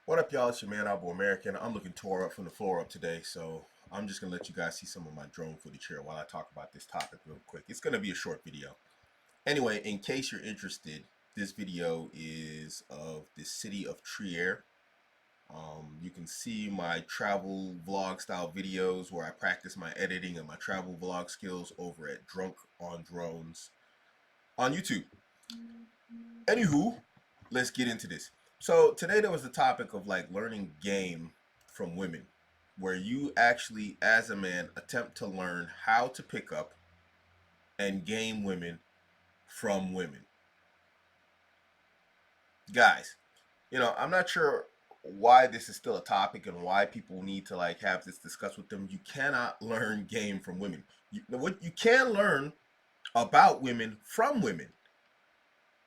What up, y'all? It's your man, Abuamerican. I'm looking tore up from the floor up today, so I'm just going to let you guys see some of my drone footage here while I talk about this topic real quick. It's going to be a short video. Anyway, in case you're interested, this video is of the city of Trier. You can see my travel vlog style videos where I practice my editing and my travel vlog skills over at Drunk on Drones on YouTube. Anywho, let's get into this. So today there was the topic of like learning game from women, where you actually, as a man, attempt to learn how to pick up and game women from women. Guys, I'm not sure why this is still a topic and why people need to like have this discussed with them. You cannot learn game from women. What you can learn about women from women,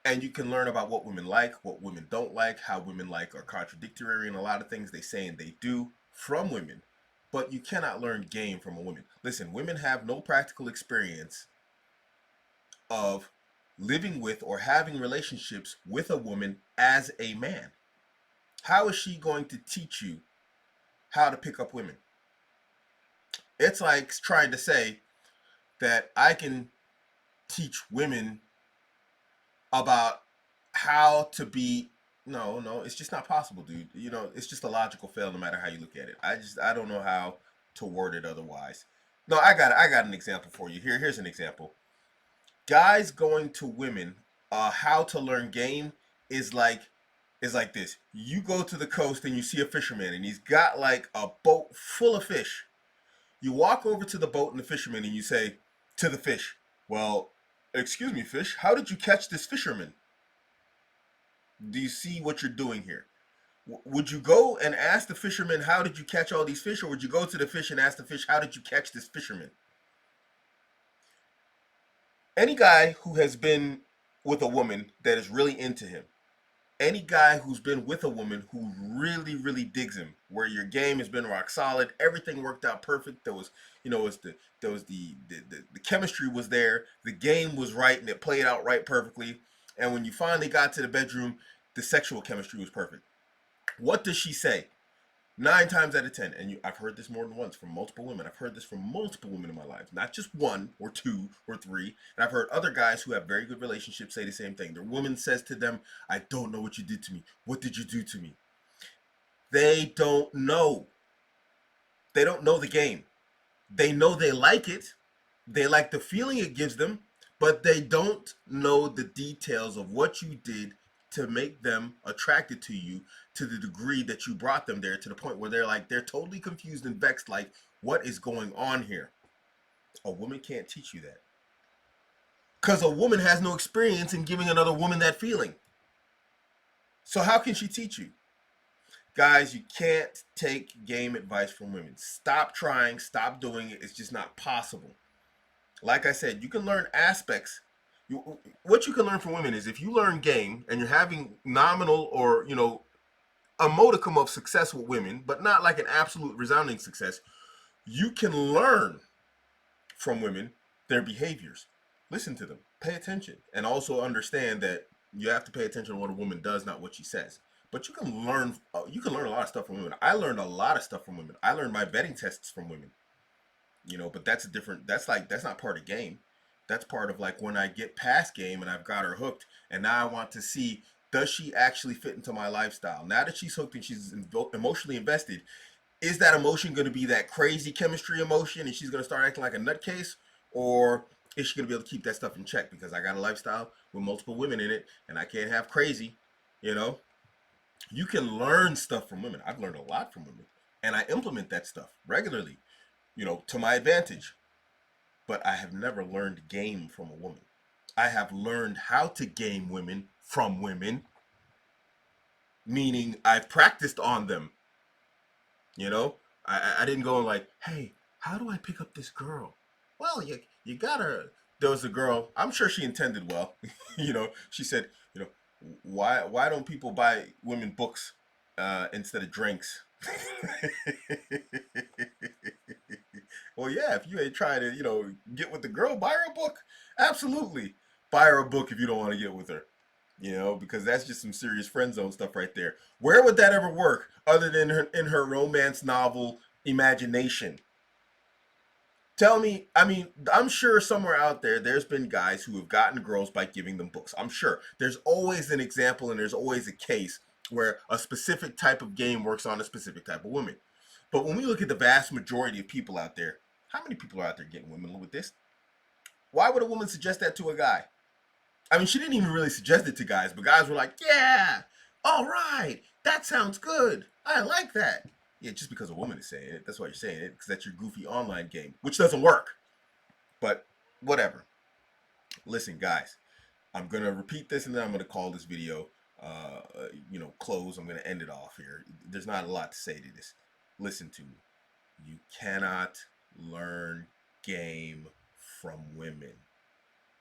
and you can learn about what women like, what women don't like, how women like are contradictory in a lot of things they say and they do from women. But you cannot learn game from a woman. Listen, women have no practical experience of living with or having relationships with a woman as a man. How is she going to teach you how to pick up women? It's like trying to say that I can teach women about how to be. No, it's just not possible, dude. It's just a logical fail no matter how you look at it. I don't know how to word it otherwise. No, I got an example for you. Here's an example. Guys going to women, how to learn game is like this. You go to the coast and you see a fisherman and he's got like a boat full of fish. You walk over to the boat and the fisherman and you say to the fish, "Well, excuse me, fish, how did you catch this fisherman? Do you see what you're doing here?" Would you go and ask the fisherman, "How did you catch all these fish?" Or would you go to the fish and ask the fish, "How did you catch this fisherman?" Any guy who has been with a woman that is really into him, any guy who's been with a woman who really, really digs him, where your game has been rock solid, everything worked out perfect. There was, there was the chemistry was there, the game was right, and it played out right perfectly. And when you finally got to the bedroom, the sexual chemistry was perfect. What does she say? 9 times out of 10, and I've heard this more than once from multiple women. I've heard this from multiple women in my life, not just one or two or three. And I've heard other guys who have very good relationships say the same thing. Their woman says to them, "I don't know what you did to me. What did you do to me?" They don't know. They don't know the game. They know they like it. They like the feeling it gives them, but they don't know the details of what you did to make them attracted to you to the degree that you brought them there, to the point where they're totally confused and vexed, like, what is going on here? A woman can't teach you that. Because a woman has no experience in giving another woman that feeling. So how can she teach you? Guys, you can't take game advice from women. Stop trying, stop doing it. It's just not possible. Like I said, you can learn aspects. What you can learn from women is, if you learn game and you're having nominal or a modicum of success with women, but not like an absolute resounding success, you can learn from women their behaviors. Listen to them, pay attention, and also understand that you have to pay attention to what a woman does, not what she says. But you can learn. You can learn a lot of stuff from women. I learned a lot of stuff from women. I learned my vetting tests from women. But that's a different. That's not part of game. That's part of like when I get past game and I've got her hooked, and now I want to see, does she actually fit into my lifestyle? Now that she's hooked and she's emotionally invested, is that emotion going to be that crazy chemistry emotion and she's going to start acting like a nutcase? Or is she going to be able to keep that stuff in check? Because I got a lifestyle with multiple women in it and I can't have crazy. You know, you can learn stuff from women. I've learned a lot from women and I implement that stuff regularly, to my advantage. But I have never learned game from a woman. I have learned how to game women from women, meaning I've practiced on them. You know, I didn't go like, "Hey, how do I pick up this girl?" Well, you gotta. There was a girl. I'm sure she intended well. She said, why don't people buy women books instead of drinks? Well, yeah, if you ain't trying to, get with the girl, buy her a book. Absolutely, buy her a book if you don't want to get with her. because that's just some serious friend zone stuff right there. Where would that ever work other than in her romance novel imagination? Tell me, I mean, I'm sure somewhere out there, there's been guys who have gotten girls by giving them books. I'm sure there's always an example and there's always a case where a specific type of game works on a specific type of woman. But when we look at the vast majority of people out there, how many people are out there getting women with this? Why would a woman suggest that to a guy? I mean, she didn't even really suggest it to guys, but guys were like, yeah, all right, that sounds good. I like that. Yeah, just because a woman is saying it, that's why you're saying it, because that's your goofy online game, which doesn't work. But whatever. Listen, guys, I'm going to repeat this and then I'm going to call this video, close. I'm going to end it off here. There's not a lot to say to this. Listen to me. You cannot learn game from women.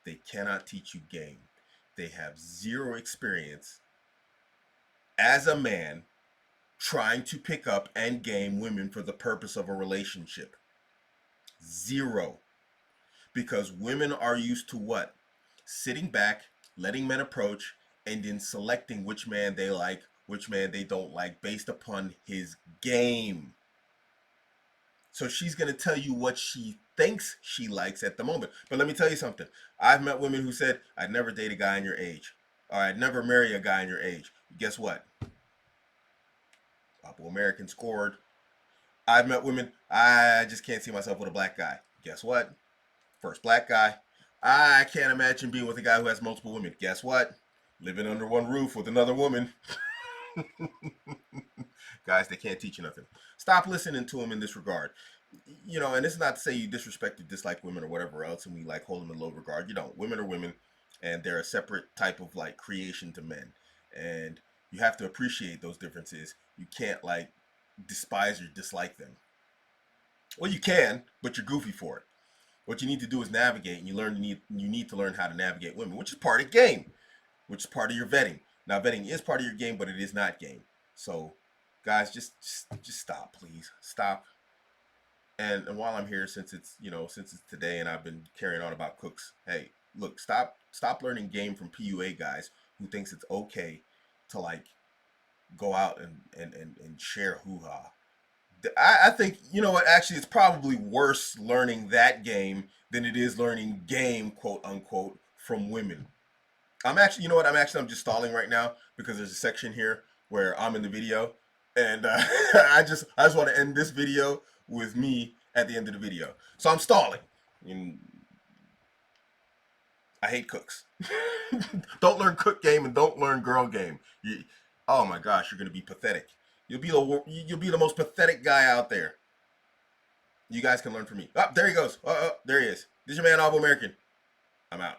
They cannot teach you game. They have zero experience as a man trying to pick up and game women for the purpose of a relationship. Zero. Because women are used to what? Sitting back, letting men approach, and then selecting which man they like, which man they don't like based upon his game. So she's going to tell you what she thinks she likes at the moment. But let me tell you something. I've met women who said, I'd never date a guy in your age. Or I'd never marry a guy in your age. Guess what? Abuamerican scored. I've met women, I just can't see myself with a black guy. Guess what? First black guy. I can't imagine being with a guy who has multiple women. Guess what? Living under one roof with another woman. Guys, they can't teach you nothing. Stop listening to them in this regard. And it's not to say you disrespect or dislike women or whatever else and we like hold them in low regard. You don't. Women are women and they're a separate type of like creation to men. And you have to appreciate those differences. You can't like despise or dislike them. Well, you can, but you're goofy for it. What you need to do is navigate, and you need to learn how to navigate women, which is part of the game, which is part of your vetting. Now, vetting is part of your game, but it is not game. So, guys, just stop, please, stop. And while I'm here, since it's today, and I've been carrying on about cooks, hey, look, stop learning game from PUA guys who thinks it's okay to like go out and share hoo ha. I think, you know what, actually, it's probably worse learning that game than it is learning game, quote unquote, from women. I'm just stalling right now because there's a section here where I'm in the video. And I just want to end this video with me at the end of the video. So I'm stalling. And I hate cooks. Don't learn cook game and don't learn girl game. Oh my gosh, you're going to be pathetic. You'll be the most pathetic guy out there. You guys can learn from me. Oh, there he goes. There he is. This is your man, Abuamerican. I'm out.